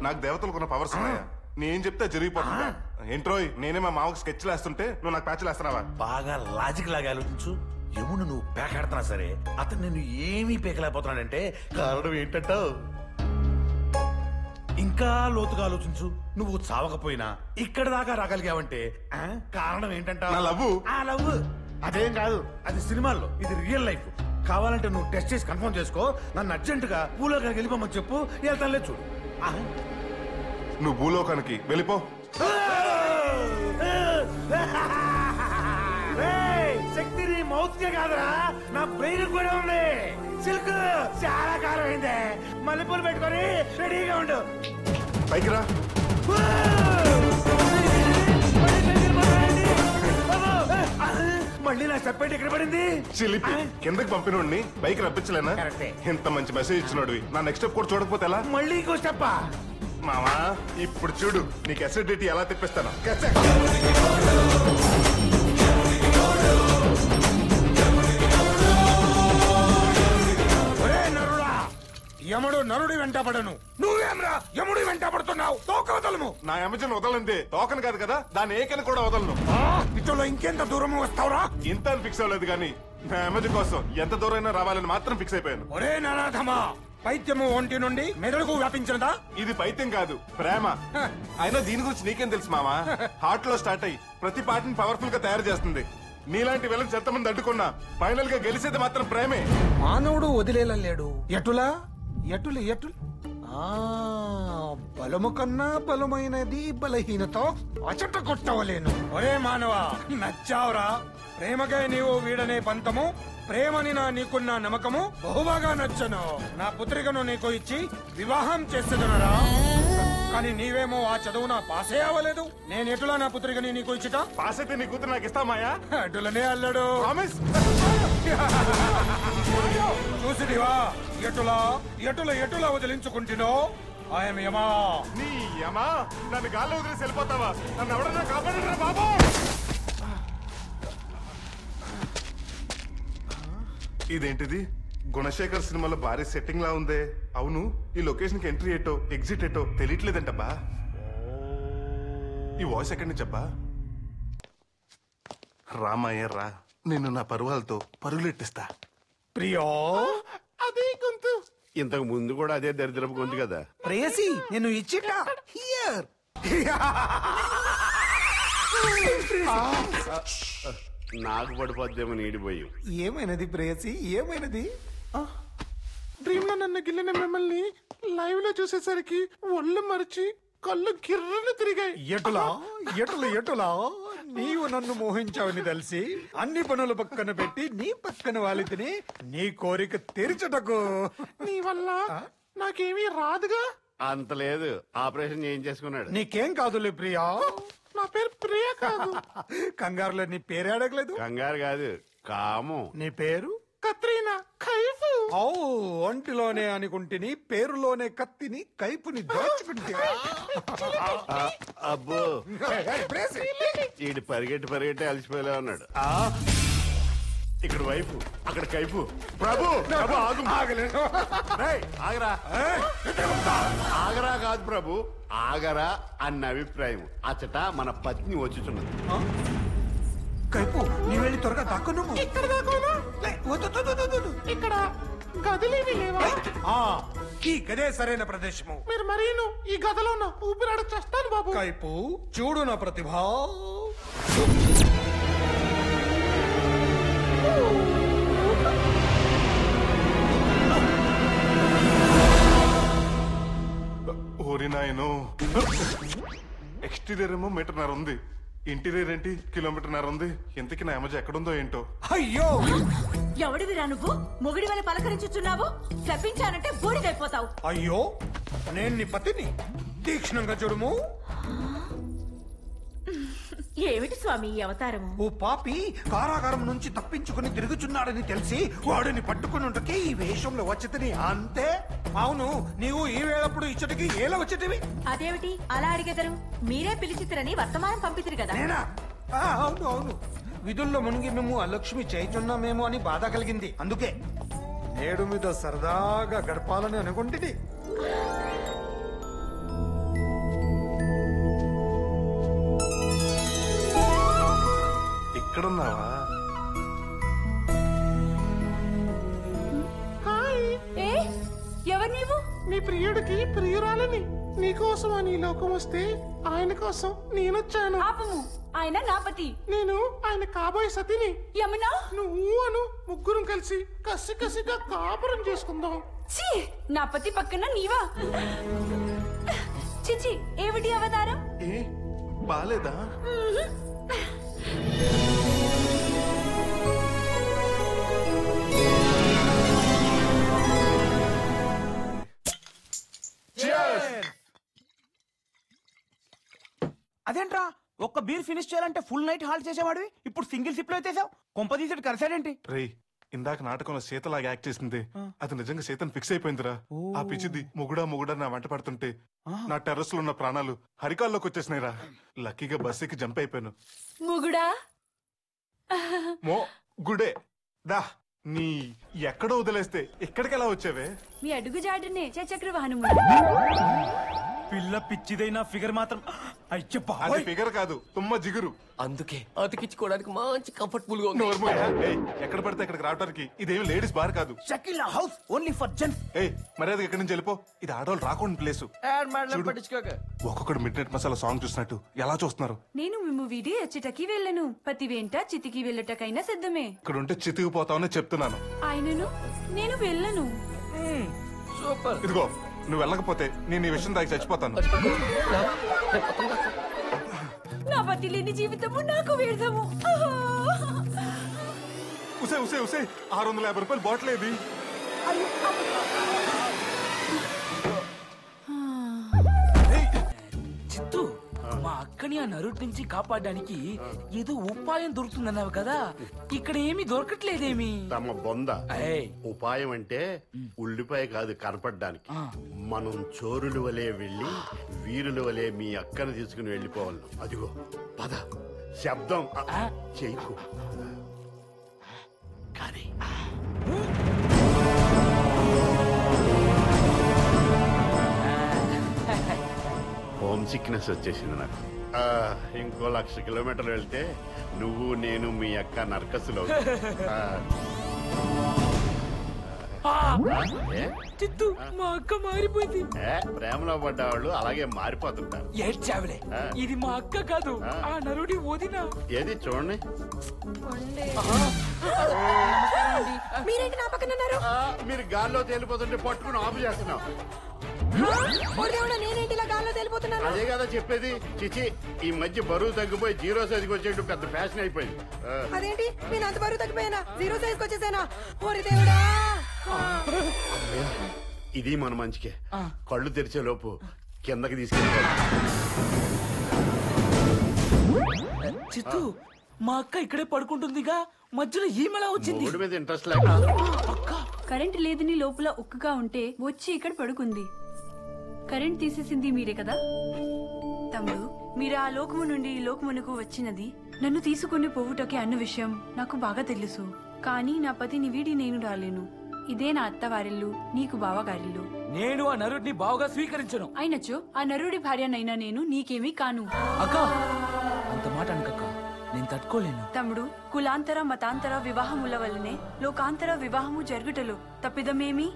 నాకు దేవతలకున్న పవర్స్ ఉన్నాయా? నేను చెప్తే జరిగిపోతుందా? ఏంట్రోయ్, నేనే మా మామకు స్కెచ్లు వేస్తుంటే నువ్వు నాకు ప్యాచ్లు వేస్తున్నావా? బాగా లాజిక్ లాగా ఆలోచించు. యమును నువ్వు పేకాడుతున్నా సరే అతను నేను ఏమీ పేకలేకపోతున్నాడంటే కారణం ఏంటంటావు? ఇంకా లోతుగా ఆలోచించు. నువ్వు చావకపోయినా ఇక్కడ దాకా రాగలిగావంటే కారణం ఏంటంటావు? లవ్ అదేం కాదు, అది సినిమాల్లో, ఇది రియల్ లైఫ్. కావాలంటే నువ్వు టెస్ట్ చేసి కన్ఫర్మ్ చేసుకో. నన్ను అర్జెంటుగా భూలోకానికి వెళ్ళిపోమని చెప్పు, వెళ్తానులే. చూడు, నువ్వు భూలోకానికి వెళ్ళిపో. శక్తి నీ మౌత్ కే కాదురా, నా బ్రెయిన్ కూడా ఉంది. సిల్క్ చాలా కాలం అయింది. మల్లెపూలు పెట్టుకొని రెడీగా ఉండు. పైకి రా. మళ్ళీ నా స్టెప్ ఏంటి ఇక్కడ పడింది? చిలిపి కిందకి పంపినోడిని బైక్ రప్పించలేనా? ఇంత మంచి మెసేజ్ ఇచ్చినోడివి నా నెక్స్ట్ స్టెప్ కూడా చూడకపోతే ఎలా? మళ్ళీ ఇంకో స్టెప్పా? మామా ఇప్పుడు చూడు నీకు అసిడిటీ ఎలా తెప్పిస్తాను. యముడు నరుడి వెంట పడను, నువ్వేమ్రా యముడి వెంట పడుతున్నావు? తోక వదలము. నా యమజన్ వదలంతే, తోకను కాదు కదా, దాని ఏకని కూడా వదలను. ఇటులో ఇంకెంత దూరం వస్తావురా? ఇంత అని ఫిక్స్ అవ్వలేదు కానీ నా యమజన్ కోసం ఎంత దూరం రావాలని మాత్రం ఫిక్స్ అయిపోయాను. ఒరే నరాధమా, పైత్యము ఒంటి నుండి మెదడుకు వ్యాపించినదా? ఇది పైత్యం కాదు, ప్రేమ. అయినా దీని గురించి నీకేం తెలుసు మామా? హార్ట్ లో స్టార్ట్ అయ్యి ప్రతి పార్టీని పవర్ఫుల్ గా తయారు చేస్తుంది. నీలాంటి వెళ్ళని చెత్తమంది అడ్డుకున్నా ఫైనల్ గా గెలిచేది మాత్రం ప్రేమే. మానవుడు వదిలేలేడు. ఎటులా ఎటులు ఎటులు బలము కన్నా బలమైనది బలహీనతో అచట కొట్టవలేను. ఒరే మానవా, నచ్చావురా. ప్రేమకై నీవు వీడనే పంతము, ప్రేమని నా నీకున్న నమ్మకము బహుబాగా నచ్చను. నా పుత్రికను నీకు ఇచ్చి వివాహం చేసేదనరా. కానీ నీవేమో ఆ చదువున పాసే అవ్వలేదు. నేను ఎటులా నా పుత్రికని నీకు ఇచ్చిట? పాస్ అయితే నీ కూతురు నాకు ఇస్తామాయా? అటులనే అల్లడు. చూసిదివా ఎటులా ఎటుల ఎటులా వదిలించుకుంటున్నో? ఆయన యమా. నీ యమా నన్ను గాల్లో వదిలేసి వెళ్ళిపోతావా? నన్ను ఎవడన్నా కాపాడరా బాబు. ఇదేంటిది? గుణశేఖర్ సినిమాలో భారీ సెట్టింగ్ లా ఉందే. అవును, ఈ లొకేషన్ కి ఎంట్రీ ఏటో ఎగ్జిట్ ఏటో తెలియట్లేదంటబ్బా. ఈ వాయిస్ ఎక్కడి నుంచి అబ్బా? రామయ్య రా, నిన్ను నా పరువాలతో పరుగులెట్టిస్తా. ప్రియో, అదే గొంతు. ఇంతకు ముందు కూడా అదే దరిద్రపు గొంతు కదా. ప్రేయసి, నేను ఇచ్చిట హియర్. నాకు పడిపోద్దేమో నీడిపోయి. ఏమైనది ప్రేయసి, ఏమైనది? డ్రీమ్ లో నన్ను గిల్లిన మిమ్మల్ని లైవ్ లో చూసేసరికి ఒళ్ళు మరిచి కళ్ళు గిర్రలు తిరిగాయి. ఎటులా ఎటులు ఎటులా నీవు నన్ను మోహించావని తెలిసి అన్ని పనుల పక్కన పెట్టి నీ పక్కన వాలితిని నీ కోరిక తీర్చటకు. నీ వల్ల నాకేమీ రాదుగా. అంత లేదు, ఆపరేషన్ చేయించేసుకున్నాడు. నీకేం కాదులే ప్రియా. నా పేరు ప్రియా కాదు. కంగారులో నీ పేరే అడగలేదు. కంగారు కాదు, కాము. నీ పేరు? కత్రీనా కైఫ్. ఒంటిలోనే అనుకుంటుని పేరులోనే కత్తిని కైపుని దాచుకుంటే. అబ్బో, ఈడు పరిగెట్టి పరిగెట్టి అలసిపోయేలా ఉన్నాడు. ఇక్కడ వైపు అక్కడ కైపు. ప్రభు ఆగరా. ఆగరా కాదు ప్రభు, ఆగరా అన్న అభిప్రాయం. అచ్చట మన పత్ని వచ్చుచున్నది. కైపు, నీ వెళ్ళి త్వరగా దాక్కు. నువ్వు ఇక్కడ దాకోనా? ఇక్కడ గదిలేవి లేవా? ఈ గదే సరైన ప్రదేశము. మీరు మరీను ఈ గదిలో ఊపిరాడ చేస్తాను బాబు. కైపు, చూడు నా ప్రతిభ. ఓరి నాయను, ఎక్స్టీరియర్ ఏమో 1.5 మీటర్ ఉంది, ఇంటీరియర్ ఏంటి 1.5 కిలోమీటర్ ఉంది. ఇంతకీ నా యమజ ఎక్కడుందో ఏంటో. అయ్యో, ఎవడివిరా నువ్వు? మొగుడి వల్ల పలకరించుచున్నావు. శపించానంటే బూడిదైపోతావు. అయ్యో, నేను నీ పతిని. తీక్షణంగా చూడుము. ఏమిటి స్వామి ఈ అవతారము? ఓ పాపి కారాగారం నుంచి తప్పించుకుని తిరుగుచున్నాడని తెలిసి వాడిని పట్టుకున్నట్టుకి ఈ వేషంలో వచ్చేది అంతే. అవును, నీవు ఈ వేళప్పుడు ఇచ్చటికి ఏలా వచ్చేటివి? అదేమిటి అలా అడిగెదరు? మీరే పిలిచితిరని వర్తమానం పంపితిరు కదా. నేనా? అవును అవును, విధుల్లో మునిగి మేము అలక్ష్మి చేయుచున్నామేమో అని బాధ కలిగింది. అందుకే నేడు మీద సరదాగా గడపాలని అనుకుంటుంది. ఇక్కడున్నావా? ఏ ఎవరు నీవు? నీ ప్రియుడికి ప్రియురాలని. నీకోసం అని లోకం వస్తే ఆయన కోసం నేనొచ్చాను. పాపము, ఆయన నా పతి. నేను ఆయన కాబోయే సతిని. యమునా, నువ్వు అను ముగ్గురం కలిసి కసిగా కాపురం చేసుకుందాం. ఛీ, నా పతి పక్కన నీవా? చిచి, ఏమిటి అవతారం? ఏ బాలేదా? అదేంట్రా ఒక్క బీర్ ఫినిష్ చేయాలంటే ఫుల్ నైట్ హాల్ట్ చేసేవాడివి, ఇప్పుడు సింగిల్ సిప్ లో ఎత్తేసావు. కొంప తీసేటి కలిసాడేంటి? రేయ్, ఇందాక నాటకంలో సీతలాగా యాక్ట్ చేసింది అది నిజంగా సీతను ఫిక్స్ అయిపోయిందిరా. ఆ పిచ్చిది మొగుడా నా వెంట పడుతుంటే నా టెర్రస్ లో ఉన్న ప్రాణాలు హరికాల్లోకి వచ్చేసినాయిరా. లక్కీగా బస్ ఎక్కి జంప్ అయిపోయాను. ముగుడా మో గుడే దా నీ ఎక్కడో వదిలేస్తే ఇక్కడికి ఎలా వచ్చావే? మీ అడుగు జాడనే చక్ర వాహనము. పిల్ల పిచ్చిదైనా ఫిగర్ మాత్రం అది ఫిగర్ కాదు, తుమ్మ జిగురు. అందుకే అతికించుకోవడానికి మంచి కంఫర్టబుల్ గా ఉంది. నోర్మోయా? ఏయ్, ఎక్కడ పడితే అక్కడికి రావడానికి ఇదేమి లేడీస్ బార్ కాదు. Shakeela house only for gents. ఏయ్, మర్యాద ఇక్కడి నుంచి వెళ్ళిపో. ఇది ఆడవాళ్ళు రాకుండా ప్లేసు. ఒక్కొక్కడు మిడ్ నైట్ మసాలా సాంగ్ చూసినట్టు ఎలా చూస్తున్నారు. నేను మిమ్ము వీడి అచ్చటకి వెళ్ళను. పతి వెంట చితికి వెళ్ళటకైనా సిద్ధమే. ఇక్కడ ఉంటే చితికిపోతావని చెప్తున్నాను. ఆయనను నేను వెళ్ళను. సూపర్. ఇదిగో, నువ్వు వెళ్ళకపోతే నేను ఈ విషయం దాకా చచ్చిపోతాను. నా పతి లేని జీవితము నాకు వ్యర్థము. ఉసే 650 రూపాయలు బాటిల్ ఏది? చిత్తు, మా అక్కని ఆ నరుటి నుంచి కాపాడడానికి ఏదో ఉపాయం దొరుకుతుందన్నావు కదా, ఇక్కడ ఏమీ దొరకట్లేదేమి? తమ బొంద ఏయ్. ఉపాయం అంటే ఉల్లిపాయ కాదు కనపడడానికి. మనం చోరుల వలె వెళ్ళి వీరుల వలె మీ అక్కను తీసుకుని వెళ్ళిపోవాలి. అదిగో పద. శబ్దం చేయకు. కానీ హోమ్ సిక్నెస్ వచ్చేసింది నాకు. ఇంకో 1,00,000 కిలోమీటర్లు వెళ్తే నువ్వు నేను మీ అక్క నర్కసులో. చిత్తు, మా అక్క మారిపోయింది. ప్రేమలో పడ్డవాళ్ళు అలాగే మారిపోతుంటారు. ఏడ్చావులే, ఇది మా అక్క కాదు, ఆ నరుడి వదిన. ఏది చూడండి. మీరేంటి నా పక్కన ఉన్నారు? మీరు గాల్లో తేలిపోతుంటే పట్టుకుని ఆపు చేస్తున్నాం. నేనేంటి ఇలా గాల్లో తేలిపోతున్నాను? అదే కదా చెప్పేది. చిచి, ఈ మధ్య బరువు తగ్గిపోయి 0 సైజుకి వచ్చేట్టు పెద్ద ఫ్యాషన్ అయిపోయింది. అదేంటి, నేను అంత బరువు తగ్గిపోయానా? 0 సైజ్కి వచ్చేసానా? ఓరి దేవుడా! ఇది మన మంచికే. కళ్ళు తెరిచే లోపు కిందకి తీసుకెళ్ళిపోవాలి. చిత్తు, మా అక్క ఇక్కడే పడుకుంటుందిగా, మధ్యలో ఈమెలా వచ్చింది? మూడు మీద ఇంట్రెస్ట్ లేక కరెంట్ లేదని లోపల ఉక్కుగా ఉంటే వచ్చి ఇక్కడ పడుకుంది. కరెంట్ తీసేసింది మీరే కదా తమ్ముడు. మీరు ఆ లోకము నుండి ఈ లోకమునకు వచ్చినది నన్ను తీసుకుని పోవుటకి అన్న విషయం నాకు బాగా తెలుసు. కానీ నా పతిని వీడి నేను రాలేను. ఇదే నా అత్తవారిల్లు, నీకు బావగారిల్లు. నేను ఆ నరుడిని బావుగా స్వీకరించను. అయినచో ఆ నరుడి భార్యనైనా నేను నీకేమీ కాను. అక్క, అంత మాట అనకక్క, నేను తట్టుకోలేను. తమ్ముడు, కులాంతర మతాంతర వివాహముల వల్లనే లోకాంతర వివాహము జరుగుటలో తప్పిదమేమి?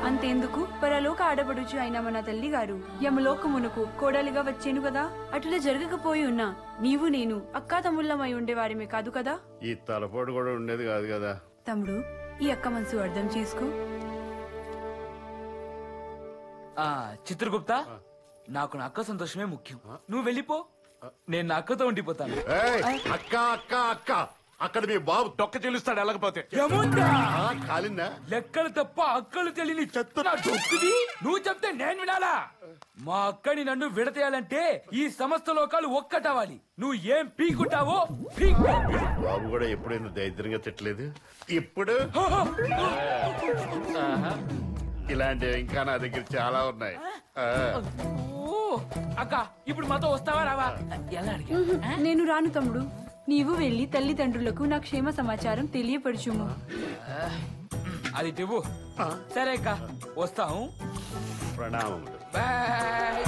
అంతేందుకు, పరలోక ఆడబడుచు అయిన మన తల్లి గారు యమలోకమునకు కోడలిగా వచ్చేను కదా. అటులా జరగకపోయి ఉన్నా నీవు నేను అక్కా తమ్ముళ్ళమై ఉండేవారిమే కాదు కదా. ఈ తలపోటు కూడా ఉండేది కాదు కదా. తమ్ముడు, ఈ అక్క మనసు అర్థం చేసుకో. చిత్రగుప్త, నాకు నా అక్క సంతోషమే ముఖ్యం. నువ్వు వెళ్ళిపో, నేను నా అక్కతో ఉండిపోతాను. అక్క అక్క అక్క, అక్కడ మీ బాబు తొక్క చెల్లిస్తాడు వెళ్ళకపోతే. కాలిందా? లెక్కలు తప్ప అక్కలు తెలియని చెత్త డొక్కుది. నువ్వు చెప్తే నేను వినాలా? మా అక్కని నన్ను విడతేయాలంటే ఈ సమస్త లోకాలు ఒక్కటవాలి. నువ్వు ఏం పీకుంటావో పీక్. బాబు కూడా ఎప్పుడైనా దరిద్రంగా తిట్టలేదు. ఇప్పుడు ఇలాంటివి ఇంకా నా దగ్గర చాలా ఉన్నాయి. అక్క, ఇప్పుడు మాతో వస్తావా రావా? ఎలా అడిగా? నేను రాను తమ్ముడు. నీవు వెళ్లి తల్లిదండ్రులకు నా క్షేమ సమాచారం తెలియపరచుము. అది నువ్వు సరే అక్క, వస్తాము. ప్రణామములు. బాయ్.